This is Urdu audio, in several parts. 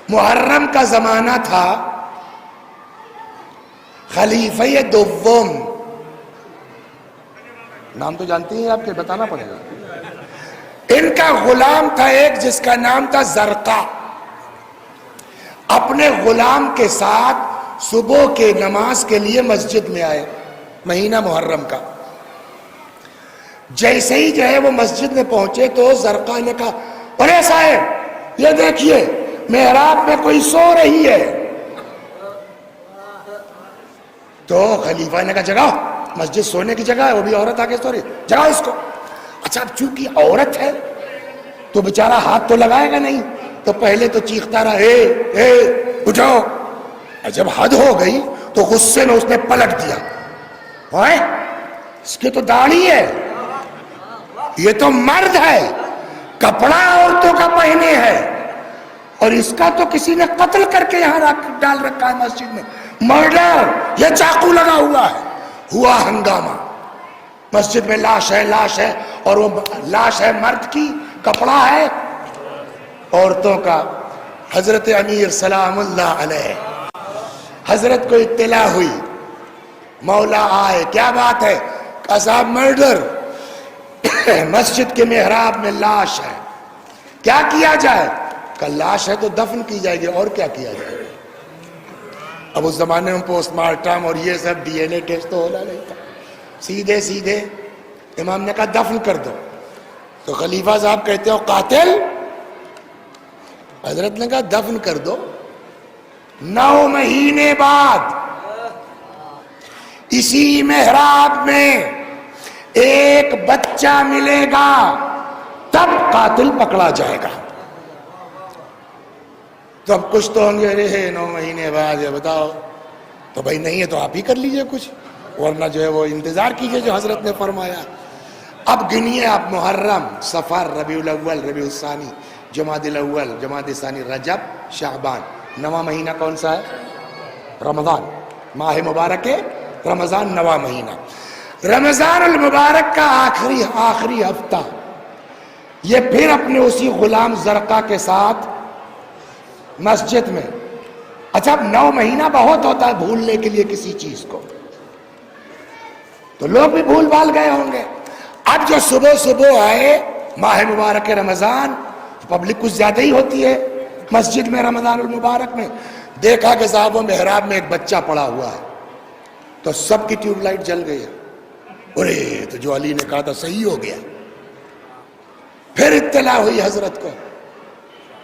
محرم کا زمانہ تھا، خلیفہ دوم، نام تو جانتے ہیں آپ کے، بتانا پڑے گا، ان کا غلام تھا ایک جس کا نام تھا زرقا. اپنے غلام کے ساتھ صبح کے نماز کے لیے مسجد میں آئے مہینہ محرم کا. جیسے ہی جو ہے وہ مسجد میں پہنچے تو زرقا نے کہا ارے صاحب یہ دیکھیے محراب میں کوئی سو رہی ہے. تو خلیفہ نے کہا جگاؤ، مسجد سونے کی جگہ ہے، وہ بھی عورت آگے سو رہی ہے، جگاؤ اس کو. اچھا اب چونکہ عورت ہے تو بیچارہ ہاتھ تو لگائے گا نہیں، تو پہلے تو چیختا رہا اے اٹھو. جب حد ہو گئی تو غصے میں اس نے پلٹ دیا، اس کی تو داڑھی ہے، یہ تو مرد ہے، کپڑا عورتوں کا پہنے ہے، اور اس کا تو کسی نے قتل کر کے یہاں ڈال رکھا ہے مسجد میں، مرڈر، یہ چاقو لگا ہوا ہے. ہوا ہنگامہ، مسجد میں لاش ہے، لاش ہے، اور وہ لاش ہے مرد کی، کپڑا ہے عورتوں کا. حضرت امیر سلام اللہ علیہ، حضرت کو اطلاع ہوئی، مولا آئے، کیا بات ہے؟ کہا صاحب مرڈر، مسجد کے محراب میں لاش ہے، کیا کیا جائے؟ کہ لاش ہے تو دفن کی جائے گی، اور کیا کیا جائے؟ اب اس زمانے میں پوسٹ مارٹم اور یہ سب ڈی این اے ٹیسٹ تو ہونا نہیں تھا، سیدھے سیدھے امام نے کہا دفن کر دو. تو خلیفہ صاحب کہتے ہو قاتل؟ حضرت نے کہا دفن کر دو. 9 مہینے بعد اسی محراب میں ایک بچہ ملے گا، تب قاتل پکڑا جائے گا. تو اب کچھ تو ہوں گے، ارے 9 مہینے بعد یہ بتاؤ، تو بھائی نہیں ہے تو آپ ہی کر لیجئے کچھ، ورنہ جو ہے وہ انتظار کیجئے جو حضرت نے فرمایا. اب گنیے آپ، محرم، صفر، ربیع الاول، ربیع الثانی، جمادی الاول، جمادی ثانی، رجب، شعبان. 9واں مہینہ کون سا ہے؟ رمضان، ماہ مبارک رمضان، 9واں مہینہ. رمضان المبارک کا آخری ہفتہ یہ پھر اپنے اسی غلام زرقا کے ساتھ مسجد میں. اچھا اب 9 مہینہ بہت ہوتا ہے بھولنے کے لیے کسی چیز کو، تو لوگ بھی بھول بھال گئے ہوں گے. اب جو صبح آئے ماہ مبارک رمضان، پبلک کچھ زیادہ ہی ہوتی ہے مسجد میں رمضان المبارک میں، دیکھا کہ صاحب وہ محراب میں ایک بچہ پڑا ہوا ہے، تو سب کی ٹیوب لائٹ جل گئی ہے. ارے تو جو علی نے کہا تھا صحیح ہو گیا. پھر اطلاع ہوئی حضرت کو،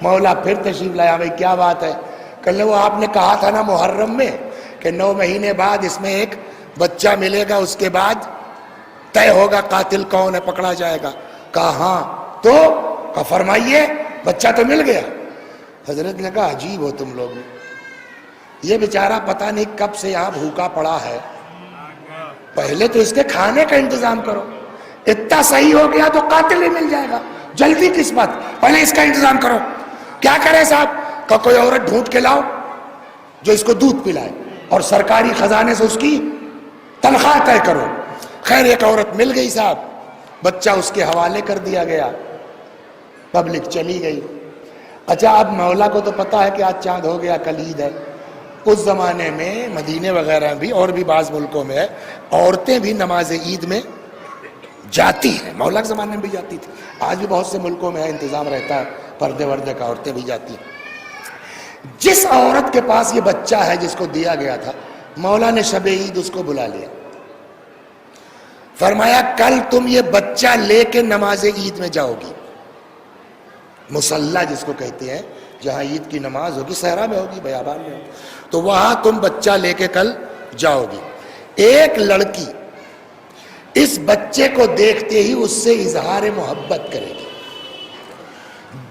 مولا پھر تشریف لایا، بھائی کیا بات ہے؟ کل وہ آپ نے کہا تھا نا محرم میں کہ 9 مہینے بعد اس میں ایک بچہ ملے گا، اس کے بعد طے ہوگا قاتل کون ہے، پکڑا جائے گا. کہا ہاں، تو فرمائیے. بچہ تو مل گیا. حضرت نے کہا عجیب ہو تم لوگ، یہ بیچارہ پتہ نہیں کب سے یہاں بھوکا پڑا ہے، پہلے تو اس کے کھانے کا انتظام کرو. اتنا صحیح ہو گیا تو قاتل ہی مل جائے گا، جلدی کس بات، پہلے اس کا انتظام کرو. کیا کرے صاحب؟ کہ کوئی عورت ڈھونڈ کے لاؤ جو اس کو دودھ پلائے، اور سرکاری خزانے سے اس کی تنخواہ طے کرو. خیر ایک عورت مل گئی صاحب، بچہ اس کے حوالے کر دیا گیا، پبلک چلی گئی. اچھا اب مولا کو تو پتا ہے کہ آج چاند ہو گیا، کل عید ہے. اس زمانے میں مدینے وغیرہ بھی اور بھی بعض ملکوں میں عورتیں بھی نماز عید میں جاتی ہیں، مولا کے زمانے میں بھی جاتی تھی، آج بھی بہت سے ملکوں میں انتظام رہتا ہے پردے وردے کا، عورتیں بھی جاتی ہیں. جس عورت کے پاس یہ بچہ ہے جس کو دیا گیا تھا، مولا نے شب عید اس کو بلا لیا، فرمایا کل تم یہ بچہ لے کے نماز عید میں جاؤ گی، مصلی جس کو کہتے ہیں، جہاں عید کی نماز ہوگی، صحرا میں ہوگی، بیابان میں ہوگی، تو وہاں تم بچہ لے کے کل جاؤ گی. ایک لڑکی اس بچے کو دیکھتے ہی اس سے اظہار محبت کرے گی.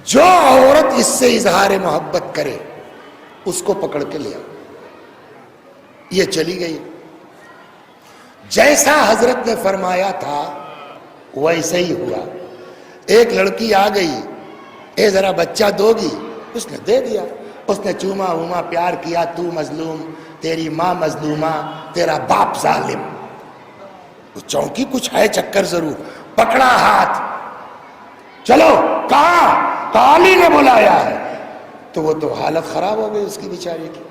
جو عورت اس سے اظہار محبت کرے اس کو پکڑ کے لے آؤ. یہ چلی گئی. جیسا حضرت نے فرمایا تھا ویسے ہی ہوا. ایک لڑکی آ گئی، اے ذرا بچہ دو گی؟ اس نے دے دیا. اس نے چوما ووما پیار کیا، تو مظلوم، تیری ماں مظلومہ، تیرا باپ ظالم. چونکی کچھ ہے چکر ضرور. پکڑا ہاتھ، چلو کہاں؟ علی نے بلایا ہے. تو وہ تو حالت خراب ہو گئی اس کی بیچاری کی.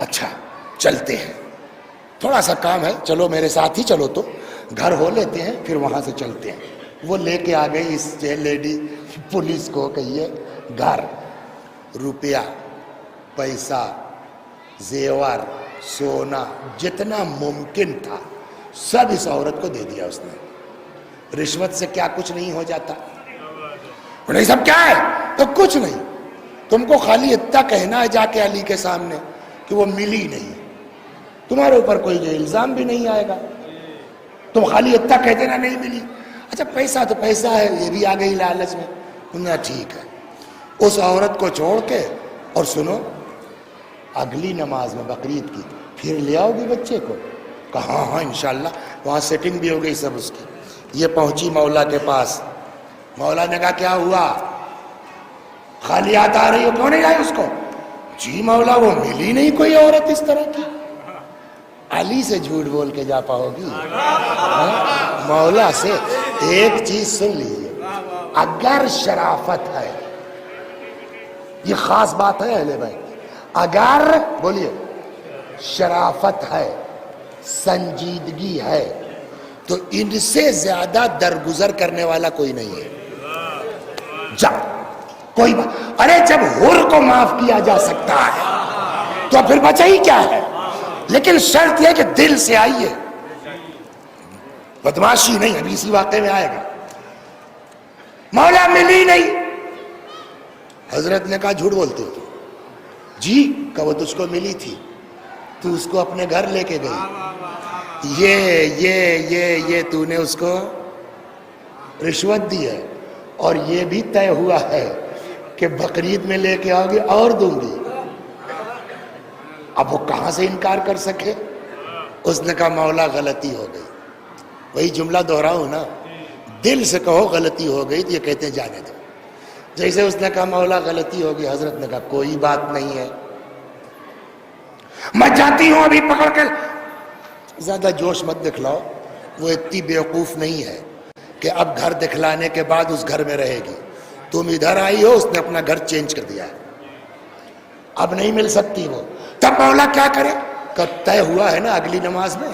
اچھا چلتے ہیں, تھوڑا سا کام ہے, چلو میرے ساتھ ہی چلو, تو گھر ہو لیتے ہیں پھر وہاں سے چلتے ہیں. وہ لے کے آ گئی اس لیڈی پولیس کو کہیے گھر, روپیہ پیسہ زیور سونا جتنا ممکن تھا سب اس عورت کو دے دیا اس نے. رشوت سے کیا کچھ نہیں ہو جاتا؟ نہیں سب کیا ہے تو کچھ نہیں, تم کو خالی اتنا کہنا ہے جا کے علی کے سامنے کہ وہ ملی نہیں, تمہارے اوپر کوئی جو الزام بھی نہیں آئے گا, تم خالی اتنا کہہ دینا نہیں ملی. اچھا پیسہ تو پیسہ ہے, یہ بھی آ گئی لالچ میں. انہوں نے ٹھیک ہے, اس عورت کو چھوڑ کے, اور سنو اگلی نماز میں بقرعید کی پھر لے آؤ گی بچے کو؟ کہا ہاں انشاءاللہ. وہاں سیٹنگ بھی ہو گئی سب اس کی. یہ پہنچی مولا کے پاس, مولا نے کہا کیا ہوا, خالی ہاتھ آ رہی ہو, کیوں نہیں لائی اس کو؟ جی مولا وہ ملی نہیں کوئی عورت اس طرح کی. علی سے جھوٹ بول کے جا پاؤ گی؟ مولا سے ایک چیز سن لیجیے, اگر شرافت ہے, یہ خاص بات ہے اہل بیت, اگر بولیے شرافت ہے, سنجیدگی ہے, تو ان سے زیادہ درگزر کرنے والا کوئی نہیں ہے. جا کوئی بات, ارے جب حر کو معاف کیا جا سکتا ہے تو پھر بچا ہی کیا ہے. لیکن شرط یہ کہ دل سے آئیے, بدماشی نہیں. ابھی اسی واقعے میں آئے گا. مولا ملی نہیں, حضرت نے کہا جھوٹ بولتے ہو تو؟ جی کہ وہ تجھ کو ملی تھی, تو اس کو اپنے گھر لے کے گئی, یہ تو نے اس کو رشوت دی ہے, اور یہ بھی طے ہوا ہے کہ بقرعید میں لے کے آؤ گی اور دوں گی. اب وہ کہاں سے انکار کر سکے؟ اس نے کہا مولا غلطی ہو گئی. وہی جملہ دہراؤں نا, دل سے کہو غلطی ہو گئی, تو یہ کہتے ہیں جانے دو. جیسے اس نے کہا مولا غلطی ہوگی, حضرت نے کہا کوئی بات نہیں ہے, میں جاتی ہوں ابھی پکڑ کے. زیادہ جوش مت دکھلاؤ, وہ اتنی بیوقوف نہیں ہے کہ اب گھر دکھلانے کے بعد اس گھر میں رہے گی. تم ادھر آئی ہو, اس نے اپنا گھر چینج کر دیا ہے, اب نہیں مل سکتی وہ. تب مولا کیا کرے؟ کہ طے ہوا ہے نا اگلی نماز میں,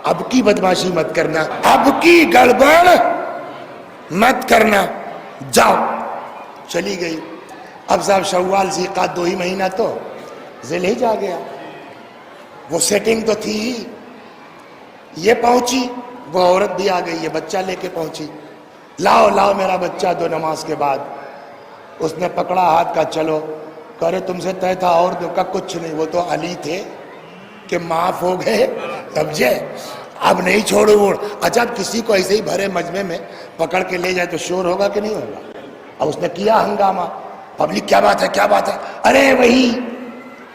اب کی بدماشی مت کرنا, اب کی گڑبڑ مت کرنا, جاؤ. چلی گئی. اب صاحب شوال ذیقعد 2 ہی مہینہ تو ذی الحجہ آ گیا, وہ سیٹنگ تو تھی ہی. یہ پہنچی, وہ عورت بھی آ گئی, یہ بچہ لے کے پہنچی. لاؤ لاؤ میرا بچہ, 2 نماز کے بعد. اس نے پکڑا ہاتھ کا, چلو. کرے تم سے طے تھا اور کا کچھ نہیں, وہ تو علی تھے کہ معاف ہو گئے, سمجھے, اب نہیں چھوڑو. اچھا اب کسی کو ایسے ہی بھرے مجمع میں پکڑ کے لے جائے تو شور ہوگا کہ نہیں ہوگا؟ اب اس نے کیا ہنگامہ, پبلک کیا بات ہے کیا بات ہے, ارے وہی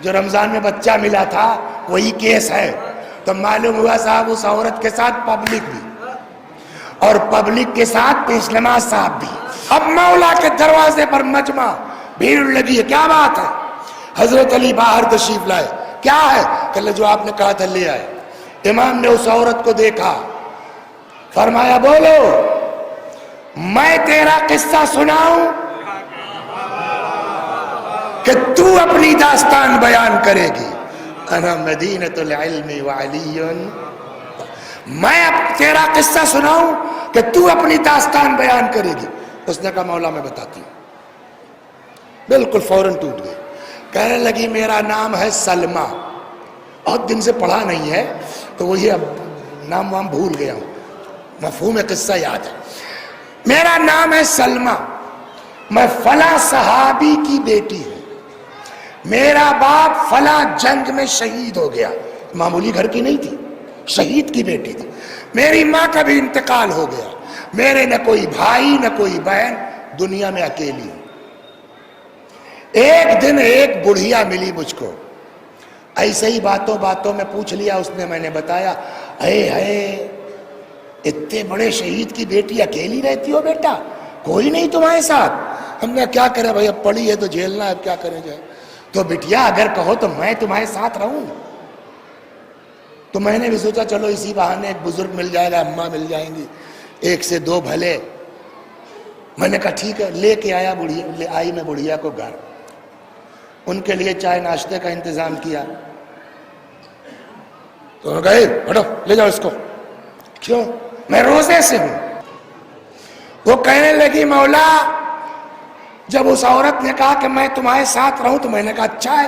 جو رمضان میں بچہ ملا تھا وہی کیس ہے. تو معلوم ہوا صاحب اس عورت کے ساتھ پبلک بھی, اور پبلک کے ساتھ پیش نماز صاحب بھی. اب مولا کے دروازے پر مجمع, بھیڑ لگی ہے, کیا بات ہے؟ حضرت علی باہر تشریف لائے, کیا ہے؟ کہ جو آپ نے کہا تھا لے آئے. امام نے اس عورت کو دیکھا, فرمایا بولو میں تیرا قصہ سناؤں کہ تو اپنی داستان بیان کرے گی؟ انا مدینۃ العلم وعلی, میں اب تیرا قصہ سناؤں کہ تو اپنی داستان بیان کرے گی؟ اس نے کہا مولا میں بتاتی ہوں. بالکل فوراً ٹوٹ گئی. کہنے لگی میرا نام ہے سلمہ, بہت دن سے پڑھا نہیں ہے تو وہی اب نام وام بھول گیا ہوں, مفہوم قصہ یاد ہے. میرا نام ہے سلمہ, میں فلاں صحابی کی بیٹی ہوں, میرا باپ فلاں جنگ میں شہید ہو گیا, معمولی گھر کی نہیں تھی, شہید کی بیٹی تھی. میری ماں کا بھی انتقال ہو گیا, میرے نہ کوئی بھائی نہ کوئی بہن, دنیا میں اکیلی ہوں. ایک دن ایک بڑھیا ملی مجھ کو, ایسے ہی باتوں باتوں میں پوچھ لیا اس نے, میں نے بتایا, اے اتنے بڑے شہید کی بیٹی اکیلی رہتی ہو بیٹا, کوئی نہیں تمہارے ساتھ؟ ہم نے کیا کرے بھائی, اب پڑھی ہے تو جھیلنا ہے, اب کیا کریں جائے. تو بٹیا اگر کہو تو میں تمہارے ساتھ رہوں. تو میں نے بھی سوچا چلو اسی بہانے ایک بزرگ مل جائے گا, اماں مل جائیں گی, 1 سے 2 بھلے. میں نے کہا ٹھیک ہے, لے کے آیا بڑھیا, لے آئی میں بڑھیا کو گھر. ان کے لیے چائے ناشتے کا انتظام کیا. تو انہوں نے کہا ہٹو لے جاؤ اس کو. کیوں؟ میں روزے سے ہوں. وہ کہنے لگی مولا جب اس عورت نے کہا کہ میں تمہارے ساتھ رہوں تو میں نے کہا اچھا ہے,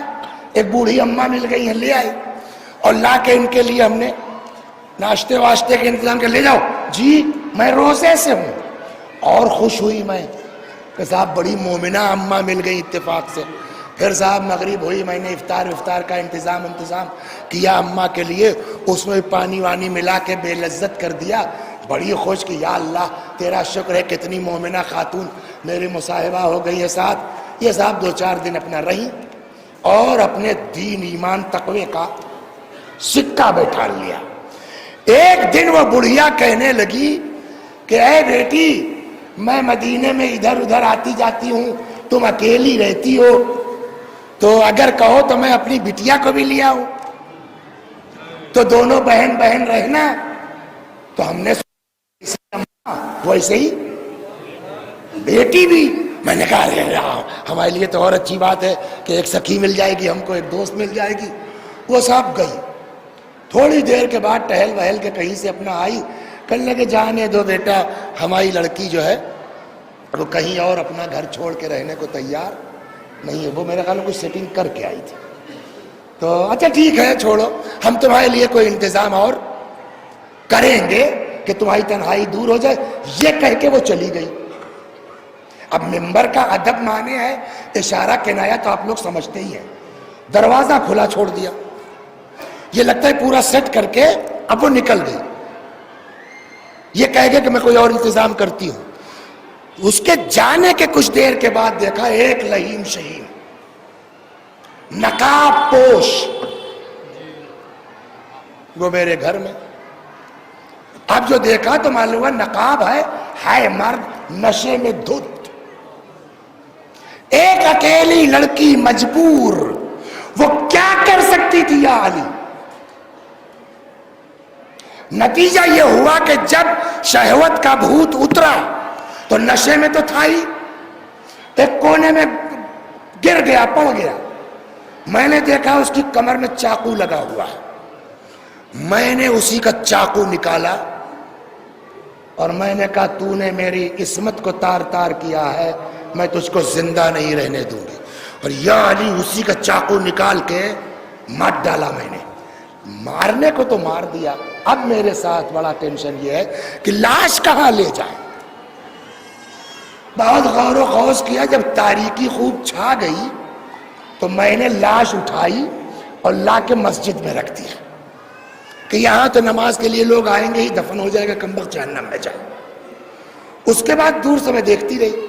ایک بوڑھی اماں مل گئی ہیں, لے آئی اور لا کے ان کے لیے ہم نے ناشتے واشتے کے انتظام کر. لے جاؤ. جی میں روزے سے ہوں. اور خوش ہوئی میں کہ صاحب بڑی مومنہ اماں مل گئی اتفاق سے. پھر صاحب مغرب ہوئی, میں نے افطار کا انتظام کیا اماں کے لیے, اس میں پانی وانی ملا کے بے لذت کر دیا. بڑی خوش کہ یا اللہ تیرا شکر ہے کتنی مومنہ خاتون میری مصاحبہ ہو گئی ہے ساتھ. یہ صاحب 2-4 دن اپنا رہی اور اپنے دین ایمان تقوی کا سکہ بیٹھا لیا. ایک دن وہ بڑھیا کہنے لگی کہ اے بیٹی میں مدینے میں ادھر ادھر آتی جاتی ہوں, تم اکیلی رہتی ہو, تو اگر کہو تو میں اپنی بٹیا کو بھی لے آؤں, تو دونوں بہن رہنا. تو ہم نے ویسے ہی بیٹی بھی. میں نے کہا ہمارے لیے تو اور اچھی بات ہے کہ ایک سکھی مل جائے گی, ہم کو ایک دوست مل جائے گی. وہ صاحب گئی. تھوڑی دیر کے بعد ٹہل وہل کے کہیں سے اپنا آئی, کہنے لگے جانے دو بیٹا, ہماری لڑکی جو ہے وہ کہیں اور اپنا گھر چھوڑ کے رہنے کو تیار نہیں ہے. وہ میرے خیال میں کچھ سیٹنگ کر کے آئی تھی. تو اچھا ٹھیک ہے چھوڑو, ہم تمہارے لیے کوئی انتظام اور کریں گے کہ تمہاری تنہائی دور ہو جائے. یہ کہہ کے وہ چلی گئی. اب ممبر کا ادب مانے ہے اشارہ کنایا تو آپ لوگ سمجھتے ہی ہیں. دروازہ کھلا چھوڑ دیا, یہ لگتا ہے پورا سیٹ کر کے اب وہ نکل گئی. یہ کہہ گئے کہ میں کوئی اور انتظام کرتی ہوں. اس کے جانے کے کچھ دیر کے بعد دیکھا ایک لہیم شہیم نقاب پوش وہ میرے گھر میں. اب جو دیکھا تو معلوم ہوا نقاب ہے مرد نشے میں دھت. ایک اکیلی لڑکی مجبور, وہ کیا کر سکتی تھی یا علی؟ نتیجہ یہ ہوا کہ جب شہوت کا بھوت اترا تو نشے میں تو تھا ہی, ایک کونے میں گر گیا, پڑ گیا. میں نے دیکھا اس کی کمر میں چاقو لگا ہوا ہے. میں نے اسی کا چاقو نکالا اور میں نے کہا تو نے میری عصمت کو تار تار کیا ہے, میں تجھ کو زندہ نہیں رہنے دوں گی. اور یا علی اسی کا چاقو نکال کے مار ڈالا. میں نے مارنے کو تو مار دیا, اب میرے ساتھ بڑا ٹینشن یہ ہے کہ لاش کہاں لے جائیں. بہت غور و خوض کیا, جب تاریکی خوب چھا گئی تو میں نے لاش اٹھائی اور لا کے مسجد میں رکھ دیا کہ یہاں تو نماز کے لیے لوگ آئیں گے ہی, دفن ہو جائے گا, کمبخت جہنم میں جائے. اس کے بعد دور سے میں دیکھتی رہی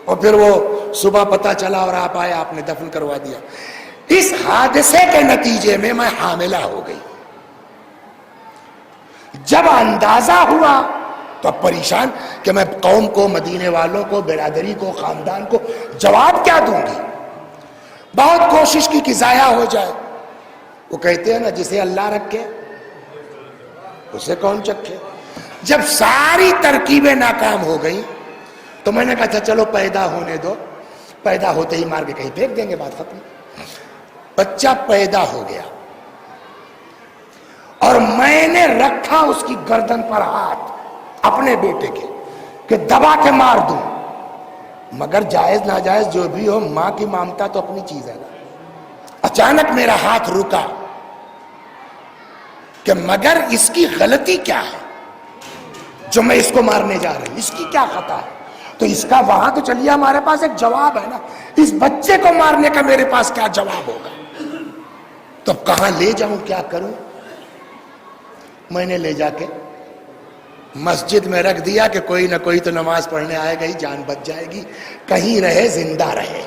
اور پھر وہ صبح پتہ چلا اور آپ آئے, آپ نے دفن کروا دیا. اس حادثے کے نتیجے میں میں حاملہ ہو گئی. جب اندازہ ہوا تو اب پریشان کہ میں قوم کو, مدینے والوں کو, برادری کو, خاندان کو جواب کیا دوں گی. بہت کوشش کی کہ ضائع ہو جائے. وہ کہتے ہیں نا جسے اللہ رکھے اسے کون چکھے. جب ساری ترکیبیں ناکام ہو گئی تو میں نے کہا اچھا چلو پیدا ہونے دو, پیدا ہوتے ہی مار کے کہیں پھینک دیں گے, بات ختم. بچہ پیدا ہو گیا اور میں نے رکھا اس کی گردن پر ہاتھ اپنے بیٹے کے کہ دبا کے مار دوں. مگر جائز ناجائز جو بھی ہو, ماں کی ممتا تو اپنی چیز ہے نا. اچانک میرا ہاتھ رکا کہ مگر اس کی غلطی کیا ہے جو میں اس کو مارنے جا رہی ہوں, اس کی کیا خطا ہے. تو اس کا وہاں تو چلیے ہمارے پاس ایک جواب ہے نا, اس بچے کو مارنے کا میرے پاس کیا جواب ہوگا. تو اب کہاں لے جاؤں, کیا کروں. میں نے لے جا کے مسجد میں رکھ دیا کہ کوئی نہ کوئی تو نماز پڑھنے آئے گا ہی, جان بچ جائے گی, کہیں رہے زندہ رہے.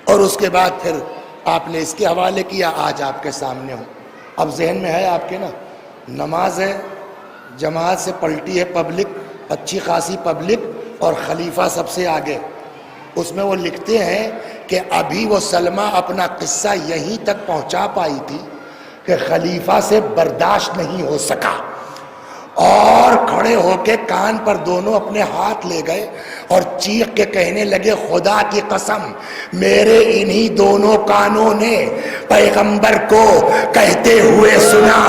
اور اس کے بعد پھر آپ نے اس کے حوالے کیا, آج آپ کے سامنے ہوں. اب ذہن میں ہے آپ کے نا, نماز ہے, جماعت سے پلٹی ہے پبلک, اچھی خاصی پبلک, اور خلیفہ سب سے آگے. اس میں وہ لکھتے ہیں کہ ابھی وہ سلمہ اپنا قصہ یہیں تک پہنچا پائی تھی کہ خلیفہ سے برداشت نہیں ہو سکا اور کھڑے ہو کے کان پر دونوں اپنے ہاتھ لے گئے اور چیخ کے کہنے لگے خدا کی قسم میرے انہی دونوں کانوں نے پیغمبر کو کہتے ہوئے سنا